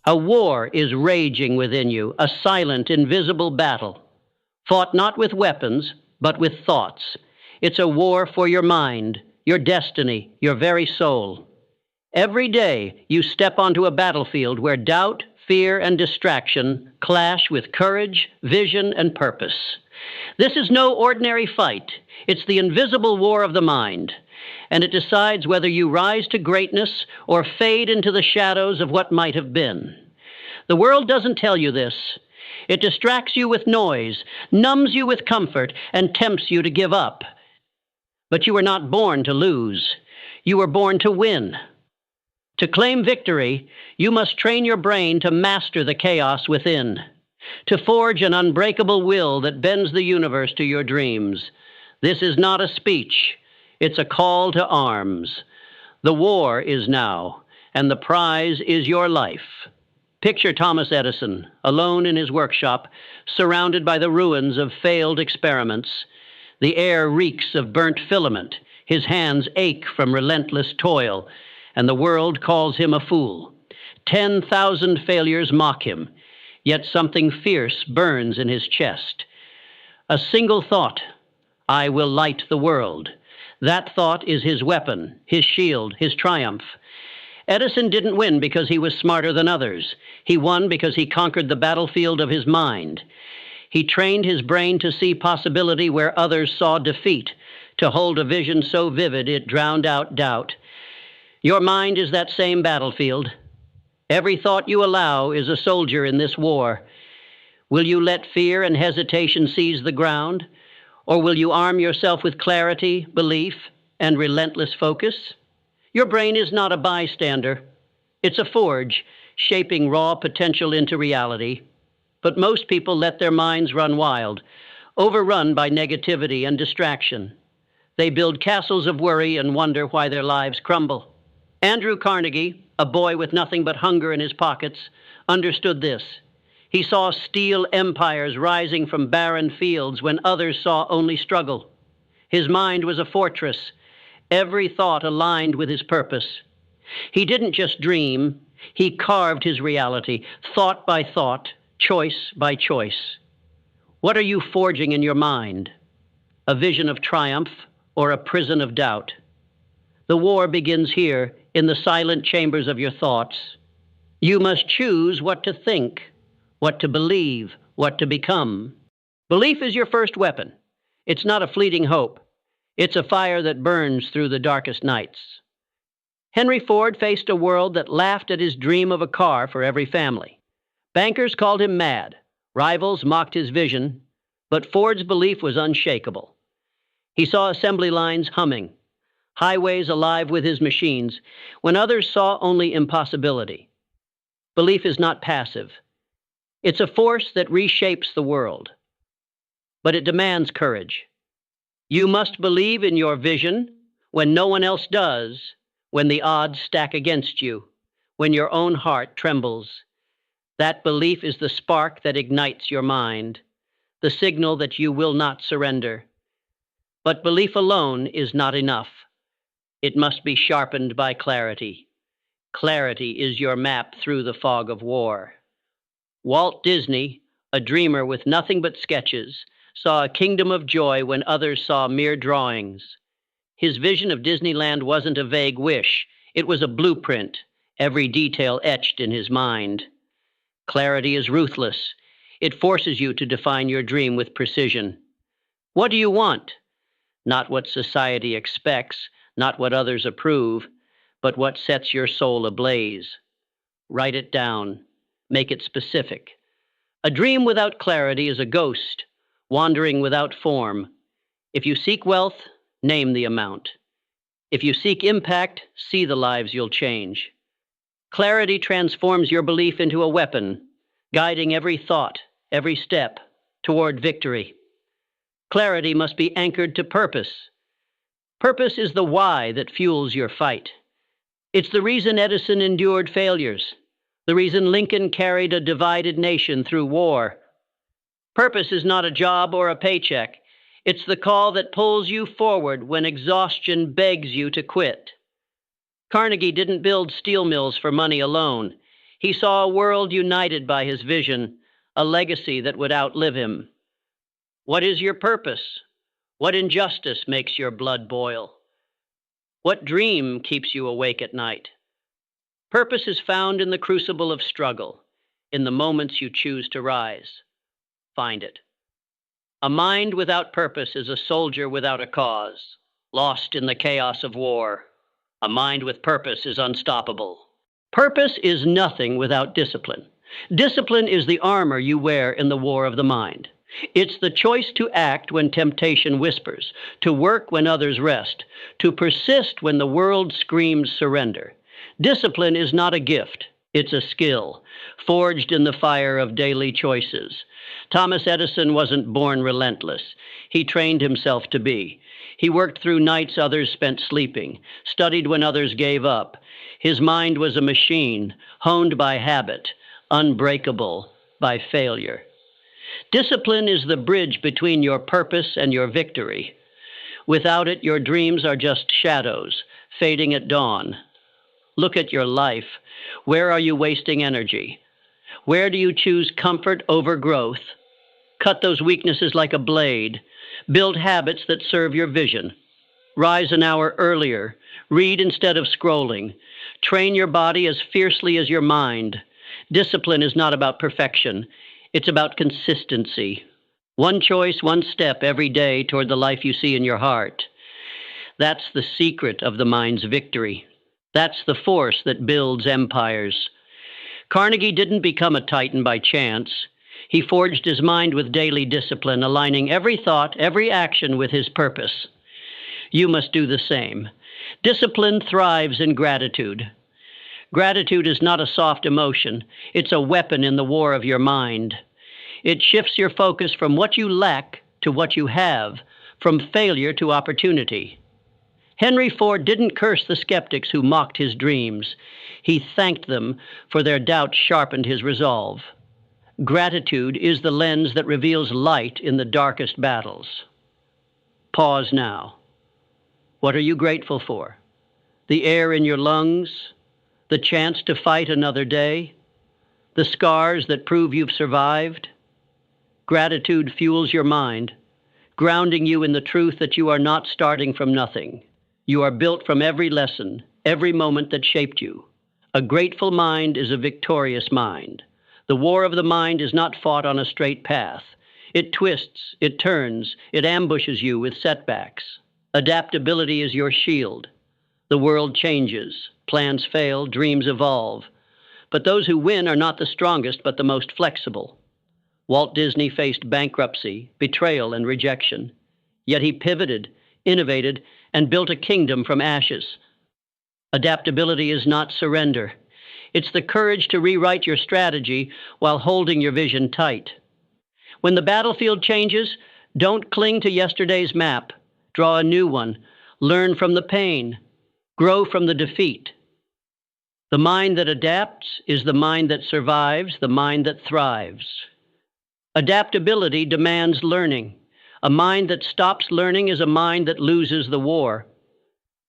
A war is raging within you, a silent, invisible battle, fought not with weapons, but with thoughts. It's a war for your mind, your destiny, your very soul. Every day you step onto a battlefield where doubt, fear, and distraction clash with courage, vision, and purpose. This is no ordinary fight. It's the invisible war of the mind, and it decides whether you rise to greatness or fade into the shadows of what might have been. The world doesn't tell you this. It distracts you with noise, numbs you with comfort, and tempts you to give up. But you were not born to lose. You were born to win. To claim victory, you must train your brain to master the chaos within, to forge an unbreakable will that bends the universe to your dreams. This is not a speech. It's a call to arms. The war is now, and the prize is your life. Picture Thomas Edison, alone in his workshop, surrounded by the ruins of failed experiments. The air reeks of burnt filament. His hands ache from relentless toil, and the world calls him a fool. 10,000 failures mock him, yet something fierce burns in his chest. A single thought, I will light the world. That thought is his weapon, his shield, his triumph. Edison didn't win because he was smarter than others. He won because he conquered the battlefield of his mind. He trained his brain to see possibility where others saw defeat, to hold a vision so vivid it drowned out doubt. Your mind is that same battlefield. Every thought you allow is a soldier in this war. Will you let fear and hesitation seize the ground? Or will you arm yourself with clarity, belief, and relentless focus? Your brain is not a bystander. It's a forge, shaping raw potential into reality. But most people let their minds run wild, overrun by negativity and distraction. They build castles of worry and wonder why their lives crumble. Andrew Carnegie, a boy with nothing but hunger in his pockets, understood this. He saw steel empires rising from barren fields when others saw only struggle. His mind was a fortress, every thought aligned with his purpose. He didn't just dream, he carved his reality, thought by thought, choice by choice. What are you forging in your mind? A vision of triumph or a prison of doubt? The war begins here, in the silent chambers of your thoughts. You must choose what to think, what to believe, what to become. Belief is your first weapon. It's not a fleeting hope. It's a fire that burns through the darkest nights. Henry Ford faced a world that laughed at his dream of a car for every family. Bankers called him mad. Rivals mocked his vision, but Ford's belief was unshakable. He saw assembly lines humming, highways alive with his machines, when others saw only impossibility. Belief is not passive. It's a force that reshapes the world. But it demands courage. You must believe in your vision when no one else does, when the odds stack against you, when your own heart trembles. That belief is the spark that ignites your mind, the signal that you will not surrender. But belief alone is not enough. It must be sharpened by clarity. Clarity is your map through the fog of war. Walt Disney, a dreamer with nothing but sketches, saw a kingdom of joy when others saw mere drawings. His vision of Disneyland wasn't a vague wish. It was a blueprint, every detail etched in his mind. Clarity is ruthless. It forces you to define your dream with precision. What do you want? Not what society expects, not what others approve, but what sets your soul ablaze. Write it down. Make it specific. A dream without clarity is a ghost, wandering without form. If you seek wealth, name the amount. If you seek impact, see the lives you'll change. Clarity transforms your belief into a weapon, guiding every thought, every step toward victory. Clarity must be anchored to purpose. Purpose is the why that fuels your fight. It's the reason Edison endured failures, the reason Lincoln carried a divided nation through war. Purpose is not a job or a paycheck. It's the call that pulls you forward when exhaustion begs you to quit. Carnegie didn't build steel mills for money alone. He saw a world united by his vision, a legacy that would outlive him. What is your purpose? What injustice makes your blood boil? What dream keeps you awake at night? Purpose is found in the crucible of struggle, in the moments you choose to rise. Find it. A mind without purpose is a soldier without a cause, lost in the chaos of war. A mind with purpose is unstoppable. Purpose is nothing without discipline. Discipline is the armor you wear in the war of the mind. It's the choice to act when temptation whispers, to work when others rest, to persist when the world screams surrender. Discipline is not a gift, it's a skill, forged in the fire of daily choices. Thomas Edison wasn't born relentless. He trained himself to be. He worked through nights others spent sleeping, studied when others gave up. His mind was a machine, honed by habit, unbreakable by failure. Discipline is the bridge between your purpose and your victory. Without it, your dreams are just shadows, fading at dawn. Look at your life. Where are you wasting energy? Where do you choose comfort over growth? Cut those weaknesses like a blade. Build habits that serve your vision. Rise an hour earlier. Read instead of scrolling. Train your body as fiercely as your mind. Discipline is not about perfection. It's about consistency. One choice, one step every day toward the life you see in your heart. That's the secret of the mind's victory. That's the force that builds empires. Carnegie didn't become a titan by chance. He forged his mind with daily discipline, aligning every thought, every action with his purpose. You must do the same. Discipline thrives in gratitude. Gratitude is not a soft emotion. It's a weapon in the war of your mind. It shifts your focus from what you lack to what you have, from failure to opportunity. Henry Ford didn't curse the skeptics who mocked his dreams. He thanked them, for their doubt sharpened his resolve. Gratitude is the lens that reveals light in the darkest battles. Pause now. What are you grateful for? The air in your lungs? The chance to fight another day? The scars that prove you've survived? Gratitude fuels your mind, grounding you in the truth that you are not starting from nothing. You are built from every lesson, every moment that shaped you. A grateful mind is a victorious mind. The war of the mind is not fought on a straight path. It twists, it turns, it ambushes you with setbacks. Adaptability is your shield. The world changes, plans fail, dreams evolve. But those who win are not the strongest, but the most flexible. Walt Disney faced bankruptcy, betrayal, and rejection. Yet he pivoted, innovated, and built a kingdom from ashes. Adaptability is not surrender. It's the courage to rewrite your strategy while holding your vision tight. When the battlefield changes, don't cling to yesterday's map. Draw a new one. Learn from the pain. Grow from the defeat. The mind that adapts is the mind that survives, the mind that thrives. Adaptability demands learning. A mind that stops learning is a mind that loses the war.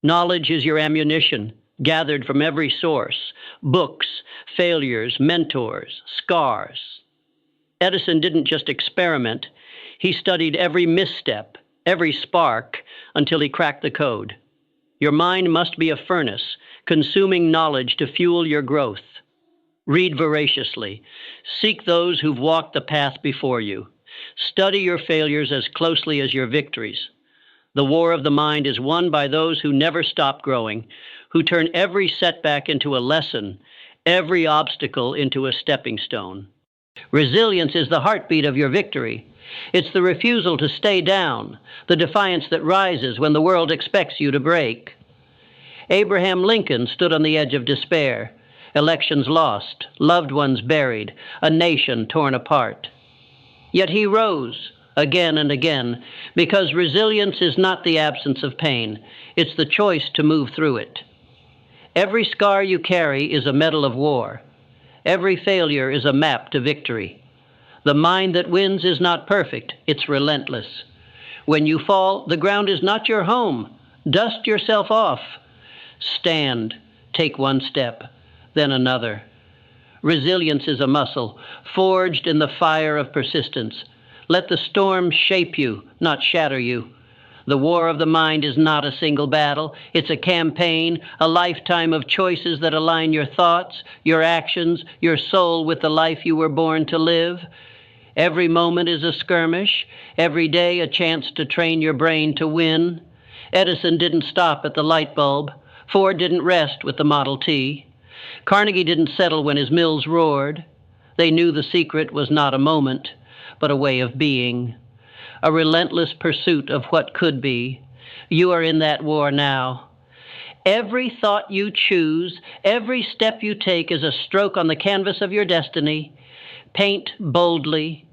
Knowledge is your ammunition, gathered from every source: books, failures, mentors, scars. Edison didn't just experiment. He studied every misstep, every spark, until he cracked the code. Your mind must be a furnace, consuming knowledge to fuel your growth. Read voraciously. Seek those who've walked the path before you. Study your failures as closely as your victories. The war of the mind is won by those who never stop growing, who turn every setback into a lesson, every obstacle into a stepping stone. Resilience is the heartbeat of your victory. It's the refusal to stay down, the defiance that rises when the world expects you to break. Abraham Lincoln stood on the edge of despair. Elections lost, loved ones buried, a nation torn apart. Yet he rose again and again, because resilience is not the absence of pain. It's the choice to move through it. Every scar you carry is a medal of war. Every failure is a map to victory. The mind that wins is not perfect, it's relentless. When you fall, the ground is not your home. Dust yourself off. Stand, take one step, then another. Resilience is a muscle, forged in the fire of persistence. Let the storm shape you, not shatter you. The war of the mind is not a single battle. It's a campaign, a lifetime of choices that align your thoughts, your actions, your soul with the life you were born to live. Every moment is a skirmish, every day a chance to train your brain to win. Edison didn't stop at the light bulb. Ford didn't rest with the Model T. Carnegie didn't settle when his mills roared. They knew the secret was not a moment, but a way of being. A relentless pursuit of what could be. You are in that war now. Every thought you choose, every step you take is a stroke on the canvas of your destiny. Paint boldly.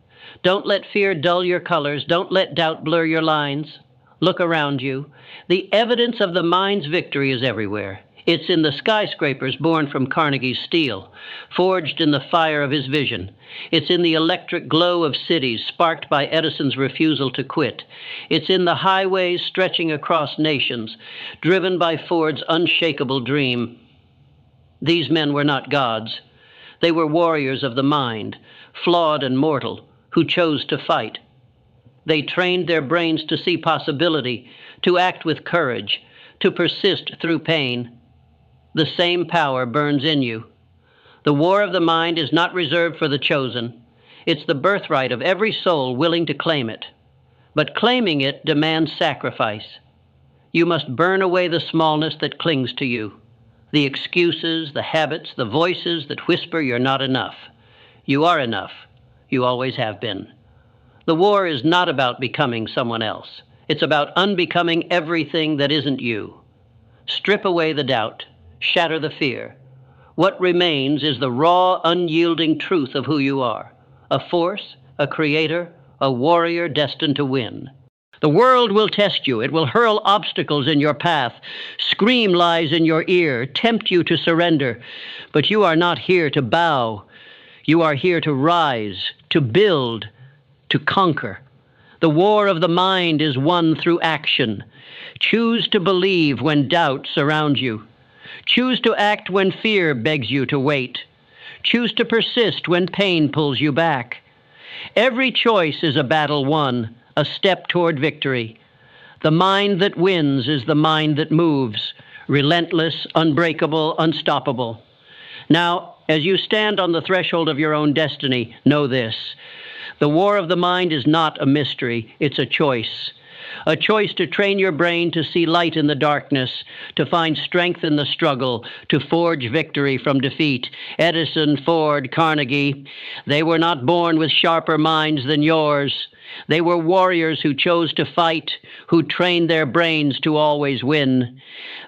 Don't let fear dull your colors. Don't let doubt blur your lines. Look around you. The evidence of the mind's victory is everywhere. It's in the skyscrapers born from Carnegie's steel, forged in the fire of his vision. It's in the electric glow of cities sparked by Edison's refusal to quit. It's in the highways stretching across nations, driven by Ford's unshakable dream. These men were not gods. They were warriors of the mind, flawed and mortal, who chose to fight. They trained their brains to see possibility, to act with courage, to persist through pain. The same power burns in you. The war of the mind is not reserved for the chosen. It's the birthright of every soul willing to claim it. But claiming it demands sacrifice. You must burn away the smallness that clings to you, the excuses, the habits, the voices that whisper you're not enough. You are enough. You always have been. The war is not about becoming someone else. It's about unbecoming everything that isn't you. Strip away the doubt. Shatter the fear. What remains is the raw, unyielding truth of who you are. A force, a creator, a warrior destined to win. The world will test you. It will hurl obstacles in your path, scream lies in your ear, tempt you to surrender. But you are not here to bow. You are here to rise, to build, to conquer. The war of the mind is won through action. Choose to believe when doubts surround you. Choose to act when fear begs you to wait. Choose to persist when pain pulls you back. Every choice is a battle won, a step toward victory. The mind that wins is the mind that moves, relentless, unbreakable, unstoppable. Now, as you stand on the threshold of your own destiny, know this. The war of the mind is not a mystery, it's a choice. A choice to train your brain to see light in the darkness, to find strength in the struggle, to forge victory from defeat. Edison, Ford, Carnegie, they were not born with sharper minds than yours. They were warriors who chose to fight, who trained their brains to always win.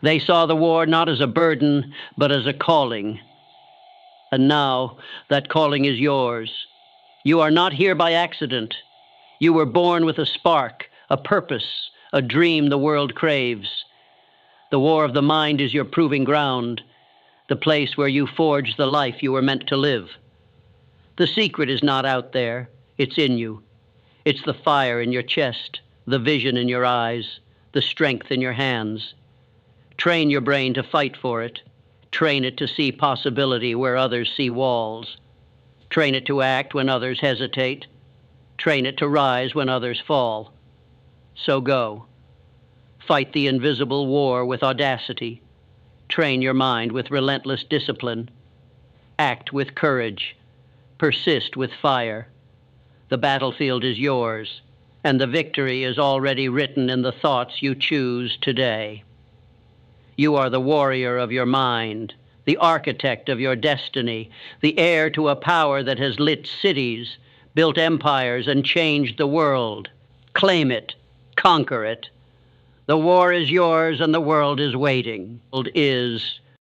They saw the war not as a burden, but as a calling. And now that calling is yours. You are not here by accident. You were born with a spark, a purpose, a dream the world craves. The war of the mind is your proving ground, the place where you forge the life you were meant to live. The secret is not out there, it's in you. It's the fire in your chest, the vision in your eyes, the strength in your hands. Train your brain to fight for it. Train it to see possibility where others see walls. Train it to act when others hesitate. Train it to rise when others fall. So go. Fight the invisible war with audacity. Train your mind with relentless discipline. Act with courage. Persist with fire. The battlefield is yours, and the victory is already written in the thoughts you choose today. You are the warrior of your mind, the architect of your destiny, the heir to a power that has lit cities, built empires, and changed the world. Claim it. Conquer it. The war is yours and the world is waiting. The world is